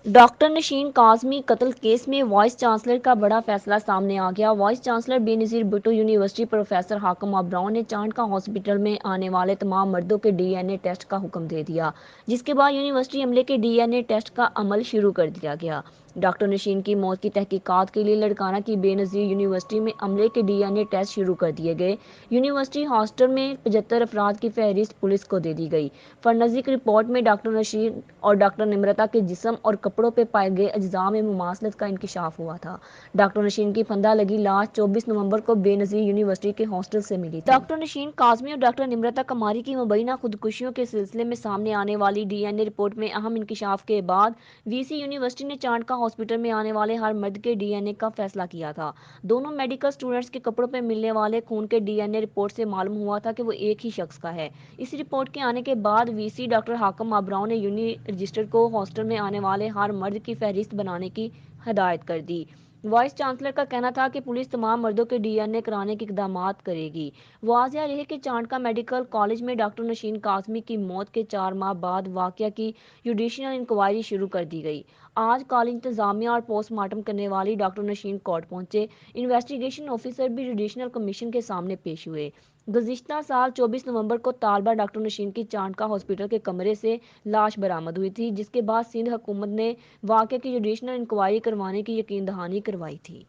Doctor نشین کاظمی قتل case میں وائس چانسلر کا بڑا فیصلہ سامنے آ گیا۔ وائس چانسلر بے نظیر بھٹو یونیورسٹی پروفیسر حاکم ابراؤں نے چانڈکا ہاسپٹل میں آنے والے تمام مردوں کے ڈی این اے ٹیسٹ کا حکم دے دیا، جس کے بعد یونیورسٹی عملے کے ڈی این اے ٹیسٹ کا عمل شروع کر دیا گیا۔ ڈاکٹر نشین کی موت کی تحقیقات کے لیے لڑکانہ کی بے نظیر یونیورسٹی میں عملے کے ڈی این اے ٹیسٹ شروع کر دیے گئے۔ یونیورسٹی ہاسٹل میں 75 افراد کی فہرست پولیس کو دے دی گئی۔ فورینسک رپورٹ میں ڈاکٹر نشین اور ڈاکٹر نمرتا کے جسم اور کپڑوں پہ پائے گئے اجزاء میں مماثلت کا انکشاف ہوا تھا۔ ڈاکٹر نشین کی پھندہ لگی لاش 24 نومبر کو بے نظیر یونیورسٹی کے ہاسٹل سے ملی تھی۔ ڈاکٹر نشین کاظمی اور ڈاکٹر نمرتا کماری کی مبینہ خودکشیوں کے سلسلے میں سامنے آنے والی ڈی این اے رپورٹ میں اہم انکشاف کے بعد وی سی یونیورسٹی نے چانڈکا ہاسپٹل میں آنے والے ہر مرد کے ڈی این اے کا فیصلہ کیا تھا۔ دونوں میڈیکل اسٹوڈنٹس کے کپڑوں پہ ملنے والے خون کے ڈی این اے رپورٹ سے معلوم ہوا تھا کہ وہ ایک ہی شخص کا ہے۔ اس رپورٹ کے آنے کے بعد وی سی ڈاکٹر حاکم ابراؤں نے یونی رجسٹر کو ہاسٹل میں آنے والے ہر مرد کی فہرست بنانے کی ہدایت کر دی۔ وائس چانسلر کا کہنا تھا کہ پولیس تمام مردوں کے ڈی این اے کرانے کے اقدامات کرے گی۔ واضح رہے کہ چانڈکا میڈیکل کالج میں ڈاکٹر نشین کاظمی کی موت کے 4 ماہ بعد واقعہ کی جوڈیشل انکوائری شروع کر دی گئی۔ آج کالج انتظامیہ اور پوسٹ مارٹم کرنے والی ڈاکٹر نشین کورٹ پہنچے۔ انویسٹیگیشن آفیسر بھی جوڈیشل کمیشن کے سامنے پیش ہوئے۔ گزشتہ سال 24 نومبر کو طالبہ ڈاکٹر نشین کی چانڈکا ہاسپٹل کے کمرے سے لاش برآمد ہوئی تھی، جس کے بعد سندھ حکومت نے واقعے کی جوڈیشل انکوائری کروانے کی یقین دہانی کروائی تھی۔